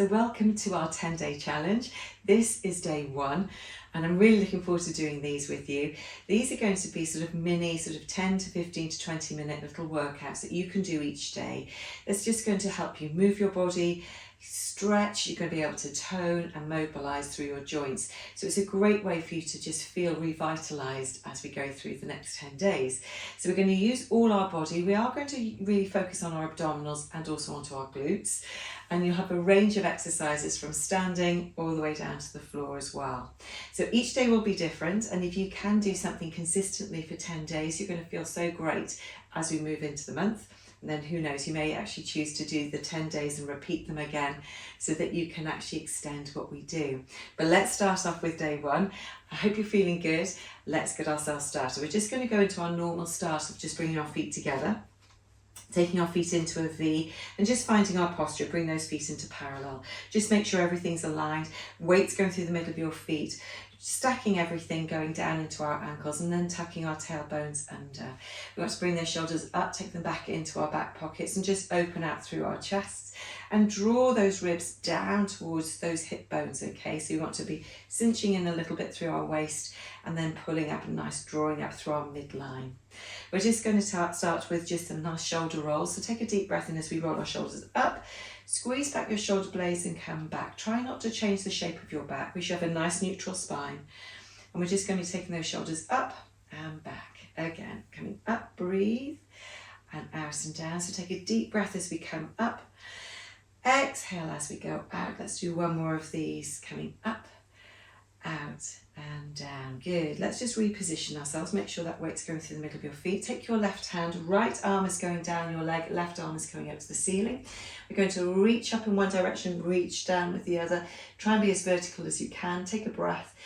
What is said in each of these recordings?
welcome to our 10-day challenge. This is day 1 and I'm really looking forward to doing these with you. These are going to be sort of mini, 10 to 15 to 20 minute little workouts that you can do each day. It's just going to help you move your body, stretch, you're going to be able to tone and mobilise through your joints. So it's a great way for you to just feel revitalised as we go through the next 10 days. So we're going to use all our body. We are going to really focus on our abdominals and also onto our glutes. And you'll have a range of exercises from standing all the way down to the floor as well. So each day will be different, and if you can do something consistently for 10 days, you're going to feel so great as we move into the month. And then who knows, you may actually choose to do the 10 days and repeat them again so that you can actually extend what we do. But let's start off with day 1. I hope you're feeling good. Let's get ourselves started. We're just going to go into our normal start of just bringing our feet together, taking our feet into a V and just finding our posture. Bring those feet into parallel. Just make sure everything's aligned. Weights going through the middle of your feet. Stacking everything, going down into our ankles and then tucking our tailbones under. We want to bring those shoulders up, take them back into our back pockets and just open out through our chests and draw those ribs down towards those hip bones, okay? So we want to be cinching in a little bit through our waist and then pulling up a nice drawing up through our midline. We're just going to start with just some nice shoulder rolls. So take a deep breath in as we roll our shoulders up. Squeeze back your shoulder blades and come back. Try not to change the shape of your back. We should have a nice neutral spine. And we're just going to be taking those shoulders up and back. Again, coming up, breathe, and out and down. So take a deep breath as we come up. Exhale as we go out. Let's do one more of these. Coming up, out and down. Good. Let's just reposition ourselves. Make sure that weight's going through the middle of your feet. Take your left hand, right arm is going down your leg, left arm is going up to the ceiling. We're going to reach up in one direction, reach down with the other. Try and be as vertical as you can. Take a breath.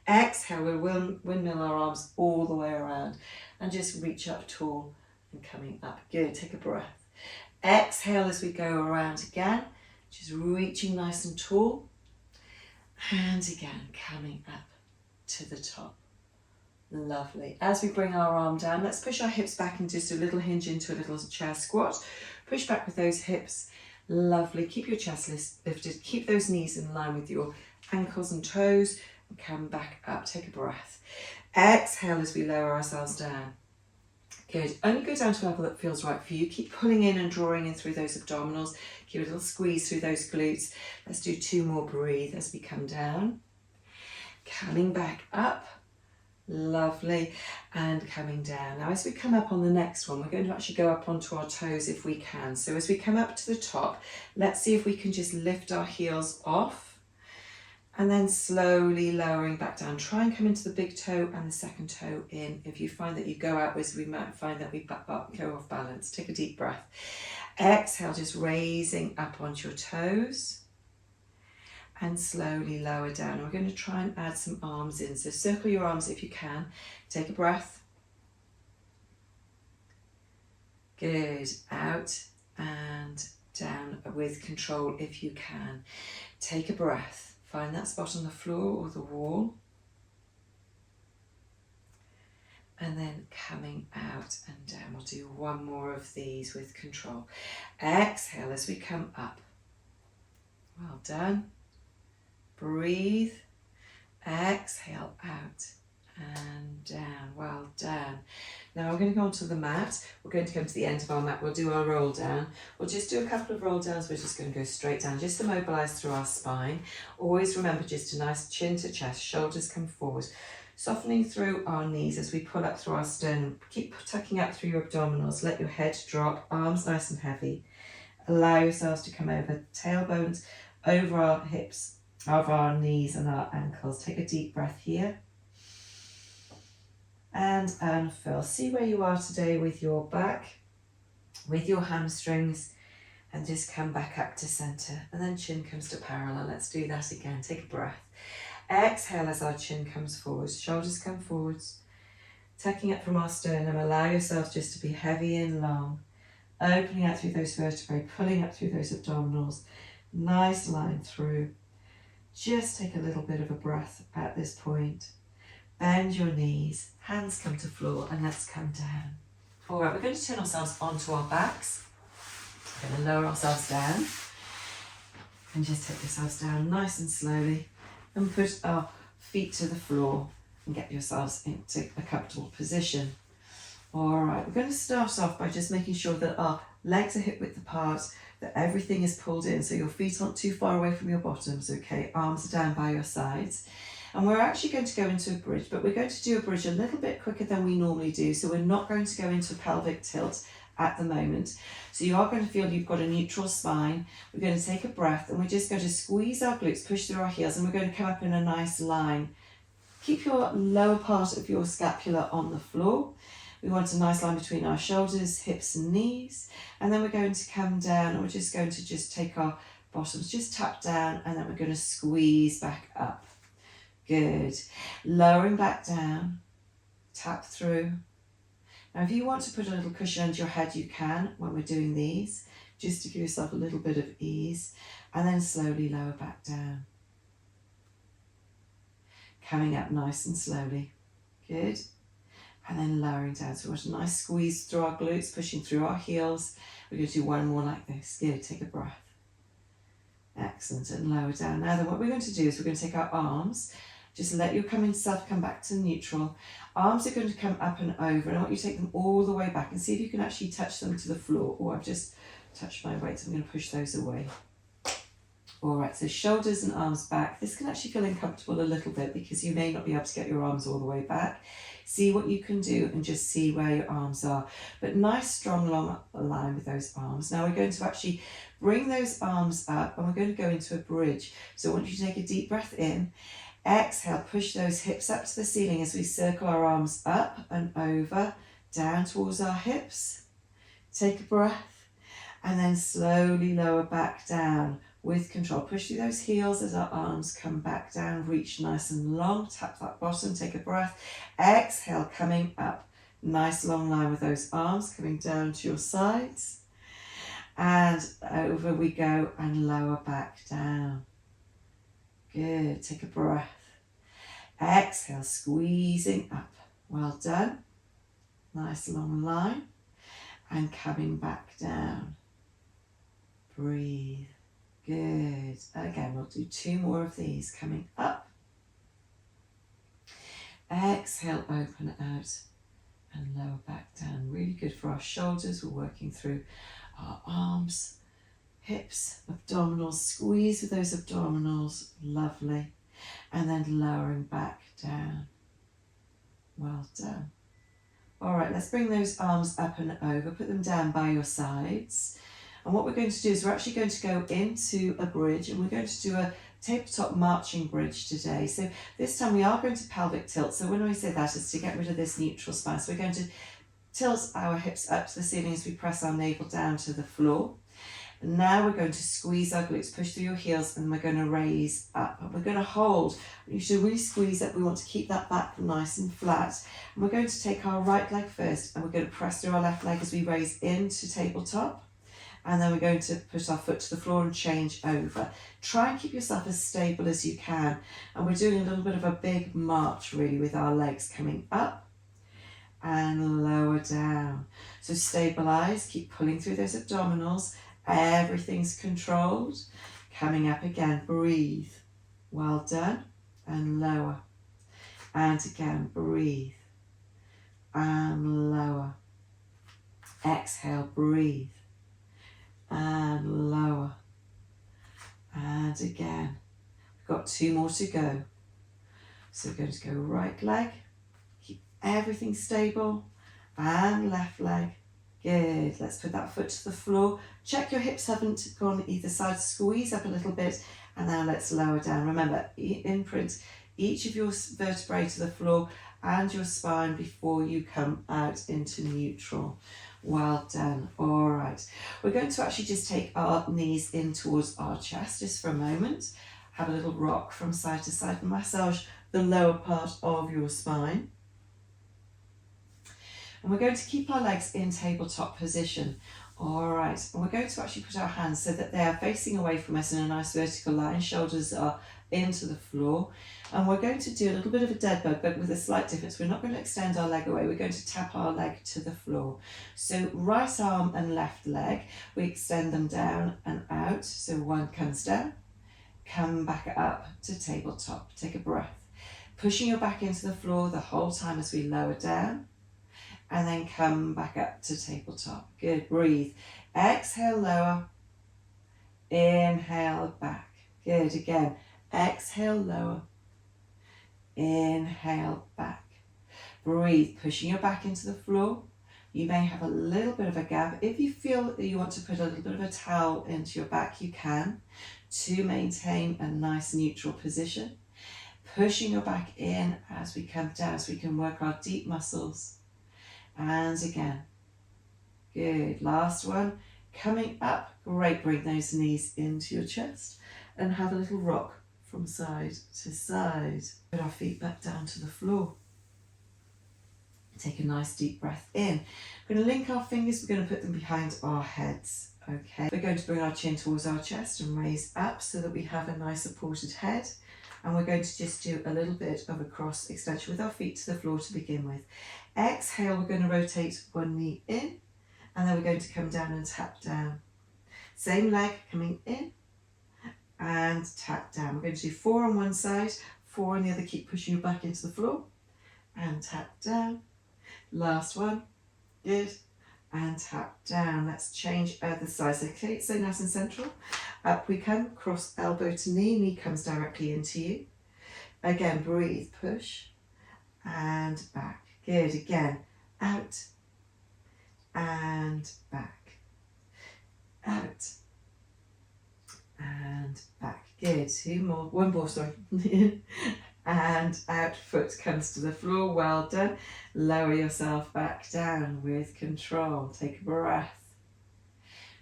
Exhale, we'll windmill our arms all the way around and just reach up tall and coming up. Good. Take a breath. Exhale as we go around again, just reaching nice and tall. And again, coming up to the top. Lovely. As we bring our arm down, let's push our hips back and just do a little hinge into a little chair squat. Push back with those hips. Lovely. Keep your chest lifted. Keep those knees in line with your ankles and toes. And come back up. Take a breath. Exhale as we lower ourselves down. Good. Only go down to a level that feels right for you. Keep pulling in and drawing in through those abdominals. Give a little squeeze through those glutes. Let's do 2 more. Breathe as we come down. Coming back up. Lovely. And coming down. Now as we come up on the next one, we're going to actually go up onto our toes if we can. So as we come up to the top, let's see if we can just lift our heels off. And then slowly lowering back down. Try and come into the big toe and the second toe in. If you find that you go outwards, we might find that we go off balance. Take a deep breath. Exhale, just raising up onto your toes. And slowly lower down. And we're going to try and add some arms in. So circle your arms if you can. Take a breath. Good. Out and down with control if you can. Take a breath. Find that spot on the floor or the wall. And then coming out and down. We'll do 1 more of these with control. Exhale as we come up. Well done. Breathe. Exhale out and down. Well done. Now we're going to go onto the mat. We're going to come to the end of our mat. We'll do our roll down. We'll just do a couple of roll downs. We're just going to go straight down just to mobilise through our spine. Always remember just a nice chin to chest. Shoulders come forward. Softening through our knees as we pull up through our sternum. Keep tucking up through your abdominals. Let your head drop. Arms nice and heavy. Allow yourselves to come over. Tailbones over our hips, over our knees and our ankles. Take a deep breath here. And unfurl. See where you are today with your back, with your hamstrings, and just come back up to center. And then chin comes to parallel. Let's do that again. Take a breath. Exhale as our chin comes forwards, shoulders come forwards. Tucking up from our sternum, allow yourself just to be heavy and long. Opening out through those vertebrae, pulling up through those abdominals. Nice line through. Just take a little bit of a breath at this point. Bend your knees, hands come to floor, and let's come down. All right, we're going to turn ourselves onto our backs. We're going to lower ourselves down. And just take yourselves down nice and slowly and put our feet to the floor and get yourselves into a comfortable position. All right, we're going to start off by just making sure that our legs are hip width apart, that everything is pulled in so your feet aren't too far away from your bottoms, okay? Arms are down by your sides. And we're actually going to go into a bridge, but we're going to do a bridge a little bit quicker than we normally do, so we're not going to go into a pelvic tilt at the moment. So you are going to feel you've got a neutral spine. We're going to take a breath and we're just going to squeeze our glutes, push through our heels, and we're going to come up in a nice line. Keep your lower part of your scapula on the floor. We want a nice line between our shoulders, hips and knees. And then we're going to come down and we're just going to just take our bottoms, just tap down, and then we're going to squeeze back up. Good. Lowering back down, tap through. Now if you want to put a little cushion under your head, you can when we're doing these, just to give yourself a little bit of ease, and then slowly lower back down. Coming up nice and slowly. Good. And then lowering down. So we want a nice squeeze through our glutes, pushing through our heels. We're going to do one more like this. Good. Take a breath. Excellent. And lower down. Now then what we're going to do is we're going to take our arms. Just let your self come back to neutral. Arms are going to come up and over, and I want you to take them all the way back and see if you can actually touch them to the floor. Oh, I've just touched my weight, so I'm going to push those away. All right, so shoulders and arms back. This can actually feel uncomfortable a little bit because you may not be able to get your arms all the way back. See what you can do and just see where your arms are. But nice, strong, long line with those arms. Now we're going to actually bring those arms up and we're going to go into a bridge. So I want you to take a deep breath in. Exhale, push those hips up to the ceiling as we circle our arms up and over, down towards our hips. Take a breath and then slowly lower back down with control. Push through those heels as our arms come back down, reach nice and long, tap that bottom, take a breath. Exhale, coming up, nice long line with those arms coming down to your sides. And over we go and lower back down. Good, take a breath. Exhale, squeezing up. Well done. Nice long line. And coming back down. Breathe. Good. Again, we'll do 2 more of these. Coming up. Exhale, open out. And lower back down. Really good for our shoulders. We're working through our arms. Hips, abdominals, squeeze with those abdominals, lovely. And then lowering back down. Well done. All right, let's bring those arms up and over, put them down by your sides. And what we're going to do is we're actually going to go into a bridge and we're going to do a tabletop marching bridge today. So this time we are going to pelvic tilt. So when I say that, it's to get rid of this neutral spine. So we're going to tilt our hips up to the ceiling as we press our navel down to the floor. And now we're going to squeeze our glutes, push through your heels, and we're going to raise up. And we're going to hold. You should really squeeze up. We want to keep that back nice and flat. And we're going to take our right leg first, and we're going to press through our left leg as we raise into tabletop. And then we're going to put our foot to the floor and change over. Try and keep yourself as stable as you can. And we're doing a little bit of a big march, really, with our legs coming up and lower down. So stabilize, keep pulling through those abdominals. Everything's controlled. Coming up again, breathe. Well done. And lower. And again, breathe. And lower. Exhale, breathe. And lower. And again. We've got 2 more to go. So we're going to go right leg. Keep everything stable. And left leg. Good. Let's put that foot to the floor. Check your hips haven't gone either side. Squeeze up a little bit. And now let's lower down. Remember, imprint each of your vertebrae to the floor and your spine before you come out into neutral. Well done. All right. We're going to actually just take our knees in towards our chest just for a moment. Have a little rock from side to side and massage the lower part of your spine. And we're going to keep our legs in tabletop position. All right, and we're going to actually put our hands so that they are facing away from us in a nice vertical line. Shoulders are into the floor. And we're going to do a little bit of a dead bug, but with a slight difference. We're not going to extend our leg away. We're going to tap our leg to the floor. So right arm and left leg, we extend them down and out. So one comes down come back up to tabletop. Take a breath. Pushing your back into the floor the whole time as we lower down. And then come back up to tabletop. Good, breathe. Exhale, lower. Inhale, back. Good, again. Exhale, lower. Inhale, back. Breathe, pushing your back into the floor. You may have a little bit of a gap. If you feel that you want to put a little bit of a towel into your back, you can, to maintain a nice neutral position. Pushing your back in as we come down so we can work our deep muscles. And again. Good. Last one. Coming up. Great. Bring those knees into your chest and have a little rock from side to side. Put our feet back down to the floor. Take a nice deep breath in. We're going to link our fingers. We're going to put them behind our heads. Okay. We're going to bring our chin towards our chest and raise up so that we have a nice supported head. And we're going to just do a little bit of a cross extension with our feet to the floor to begin with. Exhale, we're going to rotate one knee in, and then we're going to come down and tap down. Same leg coming in and tap down. We're going to do 4 on one side, 4 on the other. Keep pushing your back into the floor and tap down. Last one. Good. And tap down. Let's change the sides. Okay, so nice and central. Up we come, cross elbow to knee. Knee comes directly into you. Again, breathe, push and back. Good. Again, out and back. Out and back. Good. 2 more. 1 more, sorry. And out, foot comes to the floor. Well done. Lower yourself back down with control. Take a breath.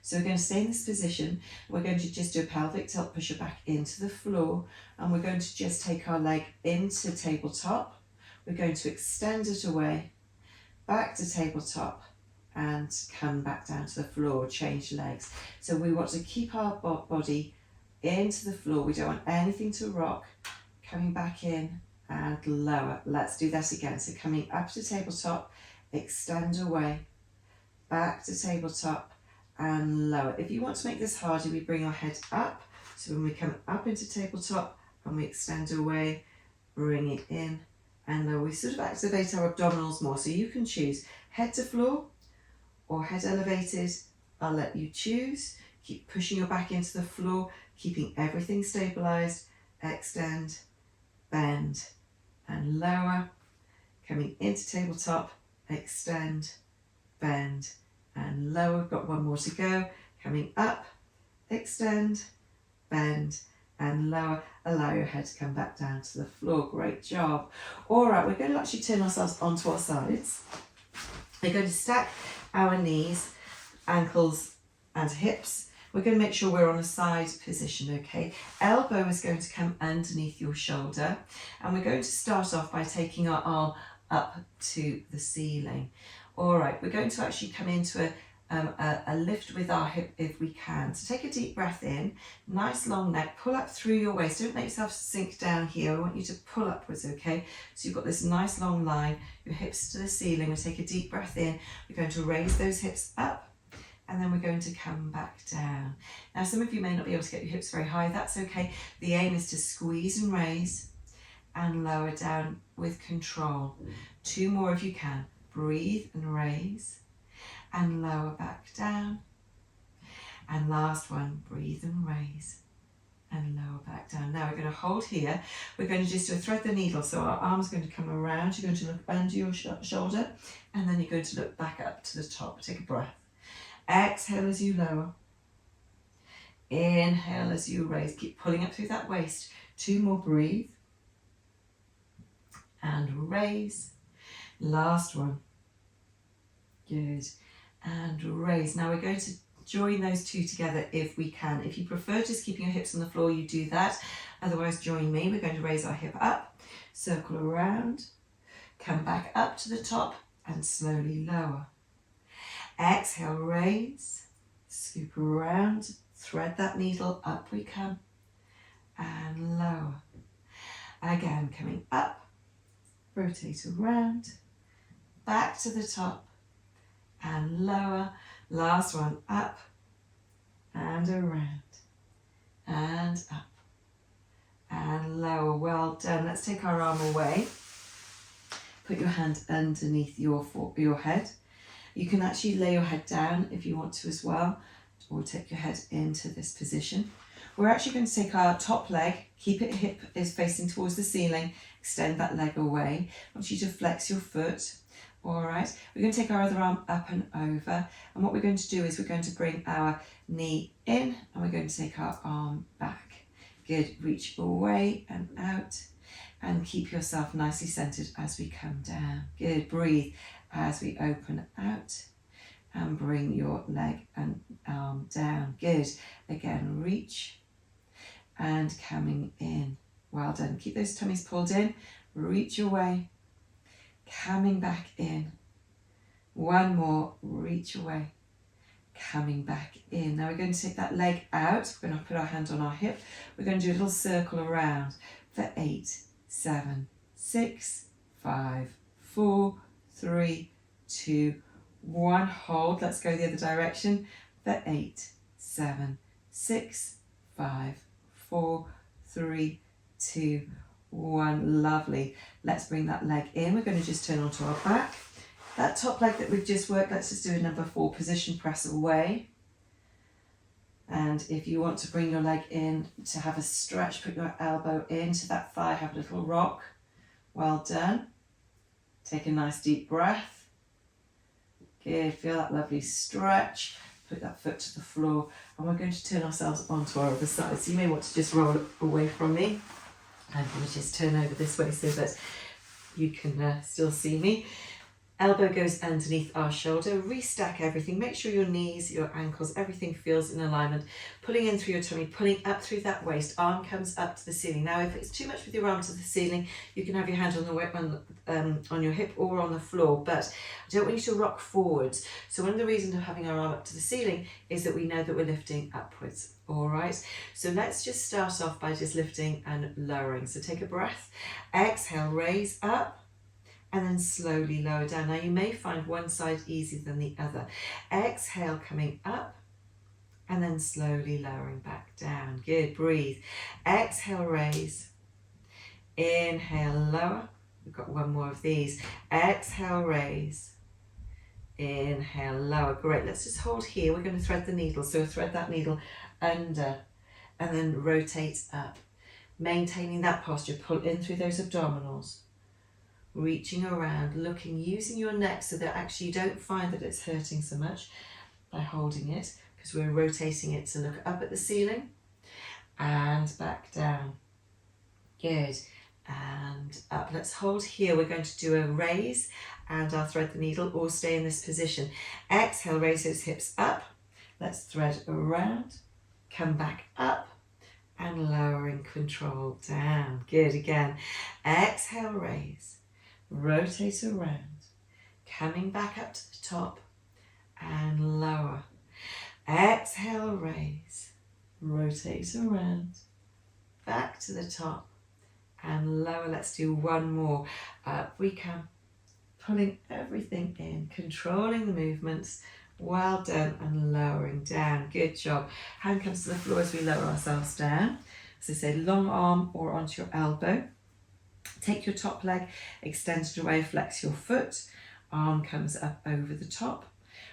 So we're going to stay in this position. We're going to just do a pelvic tilt, push your back into the floor, and we're going to just take our leg into tabletop. We're going to extend it away, back to tabletop, and come back down to the floor, change legs. So we want to keep our body into the floor. We don't want anything to rock. Coming back in and lower. Let's do that again. So coming up to tabletop, extend away, back to tabletop and lower. If you want to make this harder, we bring our head up. So when we come up into tabletop and we extend away, bring it in and lower. We sort of activate our abdominals more. So you can choose head to floor or head elevated. I'll let you choose. Keep pushing your back into the floor, keeping everything stabilized. Extend, bend and lower. Coming into tabletop, extend, bend and lower. We've got 1 more to go. Coming up, extend, bend and lower. Allow your head to come back down to the floor. Great job. All right, we're going to actually turn ourselves onto our sides. We're going to stack our knees, ankles and hips. We're going to make sure we're on a side position, okay? Elbow is going to come underneath your shoulder, and we're going to start off by taking our arm up to the ceiling. All right, we're going to actually come into a lift with our hip if we can. So take a deep breath in, nice long neck, pull up through your waist. Don't let yourself sink down here. I want you to pull upwards, okay? So you've got this nice long line, your hips to the ceiling. We'll take a deep breath in. We're going to raise those hips up. And then we're going to come back down. Now, some of you may not be able to get your hips very high. That's okay. The aim is to squeeze and raise and lower down with control. 2 more if you can. Breathe and raise and lower back down. And last one, breathe and raise and lower back down. Now we're going to hold here. We're going to just do a thread the needle. So our arm's going to come around. You're going to look under your shoulder, and then you're going to look back up to the top. Take a breath. Exhale as you lower. Inhale as you raise. Keep pulling up through that waist. 2 more, breathe. And raise. Last one. Good. And raise. Now we're going to join those 2 together if we can. If you prefer just keeping your hips on the floor, you do that. Otherwise, join me. We're going to raise our hip up, circle around, come back up to the top and slowly lower. Exhale, raise, scoop around, thread that needle, up we come, and lower. Again, coming up, rotate around, back to the top, and lower. Last one, up, and around, and up. and lower. Well done. Let's take our arm away. Put your hand underneath your head. You can actually lay your head down if you want to as well, or take your head into this position. We're actually going to take our top leg, keep it hip is facing towards the ceiling, extend that leg away. I want you to flex your foot. All right, we're going to take our other arm up and over, and what we're going to do is we're going to bring our knee in and we're going to take our arm back. Good, reach away and out, and keep yourself nicely centered as we come down. Good, breathe as we open out and bring your leg and arm down. Good, again, reach and coming in. Well done, keep those tummies pulled in, reach away, coming back in. One more, reach away, coming back in. Now we're going to take that leg out. We're going to put our hand on our hip. We're going to do a little circle around for 8, 7, 6, 5, 4, 3, 2, 1. Hold. Let's go the other direction for 8, 7, 6, 5, 4, 3, 2, 1. Lovely. Let's bring that leg in. We're going to just turn onto our back. That top leg that we've just worked, let's just do a number 4 position press away. And if you want to bring your leg in to have a stretch, put your elbow into that thigh, have a little rock. Well done. Take a nice deep breath. Good, feel that lovely stretch. Put that foot to the floor, and we're going to turn ourselves onto our other side. So you may want to just roll away from me. I'm going to just turn over this way so that you can still see me. Elbow goes underneath our shoulder, restack everything, make sure your knees, your ankles, everything feels in alignment, pulling in through your tummy, pulling up through that waist, arm comes up to the ceiling. Now if it's too much with your arm to the ceiling, you can have your hand on your hip or on the floor, but I don't want you to rock forwards. So one of the reasons of having our arm up to the ceiling is that we know that we're lifting upwards. All right, so let's just start off by just lifting and lowering. So take a breath, exhale, raise up, and then slowly lower down. Now you may find one side easier than the other. Exhale, coming up, and then slowly lowering back down. Good, breathe. Exhale, raise. Inhale, lower. We've got one more of these. Exhale, raise. Inhale, lower. Great, let's just hold here. We're going to thread the needle. So thread that needle under and then rotate up. Maintaining that posture, pull in through those abdominals. Reaching around, looking, using your neck so that actually you don't find that it's hurting so much by holding it, because we're rotating it to look up at the ceiling and back down. Good, and up. Let's hold here. We're going to do a raise and I'll thread the needle or stay in this position. Exhale, raise those hips up. Let's thread around, come back up and lowering control down. Good, again. Exhale, raise. Rotate around, coming back up to the top and lower. Exhale, raise, rotate around, back to the top and lower. Let's do one more. Up we come, pulling everything in, controlling the movements. Well done, and lowering down. Good job. Hand comes to the floor as we lower ourselves down. As I say, long arm or onto your elbow. Take your top leg, extend it away, flex your foot, arm comes up over the top.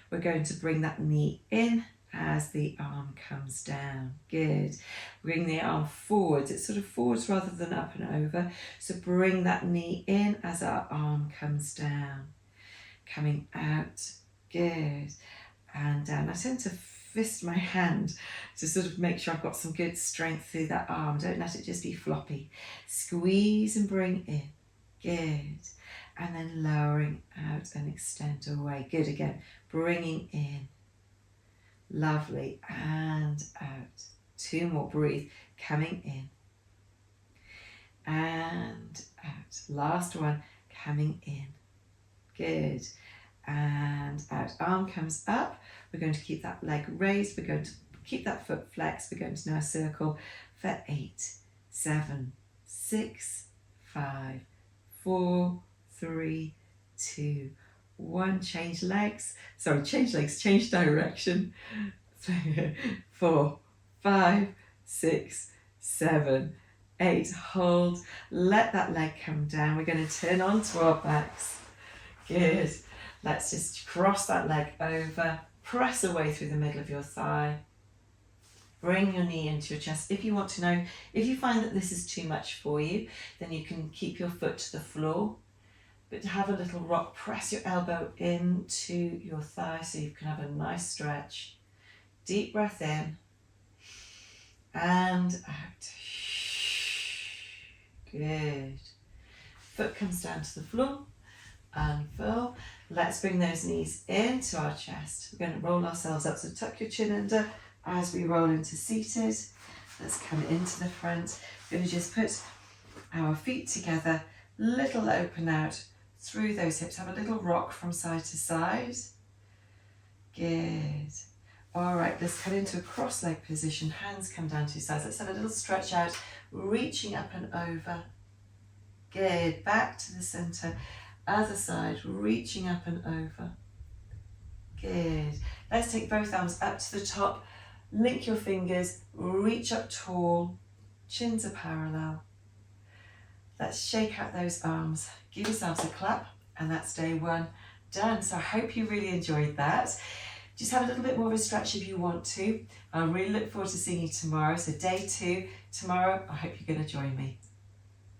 We're going to bring that knee in as the arm comes down. Good. Bring the arm forwards. It's sort of forwards rather than up and over. So bring that knee in as our arm comes down. Coming out. Good. And down. I tend to fist my hand to sort of make sure I've got some good strength through that arm. Don't let it just be floppy. Squeeze and bring in. Good. And then lowering out and extend away. Good again. Bringing in. Lovely. And out. 2 more. Breathe. Coming in. And out. Last one. Coming in. Good. And out. Arm comes up. We're going to keep that leg raised. We're going to keep that foot flexed. We're going to now circle for 8, 7, 6, 5, 4, 3, 2, 1. Change legs. Sorry, change legs. Change direction. 4, 5, 6, 7, 8, hold. Let that leg come down. We're going to turn onto our backs. Good. Let's just cross that leg over. Press away through the middle of your thigh. Bring your knee into your chest. If you want to know, if you find that this is too much for you, then you can keep your foot to the floor. But to have a little rock, press your elbow into your thigh so you can have a nice stretch. Deep breath in and out. Good. Foot comes down to the floor. Unfurl. Let's bring those knees into our chest. We're going to roll ourselves up, so tuck your chin under as we roll into seated. Let's come into the front. We're going to just put our feet together, little open out through those hips. Have a little rock from side to side. Good. All right, let's come into a cross leg position. Hands come down to your sides. Let's have a little stretch out, reaching up and over. Good. Back to the center. Other side, reaching up and over. Good. Let's take both arms up to the top. Link your fingers, reach up tall. Chins are parallel. Let's shake out those arms. Give yourselves a clap, and that's day 1 done. So I hope you really enjoyed that. Just have a little bit more of a stretch if you want to. I really look forward to seeing you tomorrow. So day 2, tomorrow, I hope you're going to join me.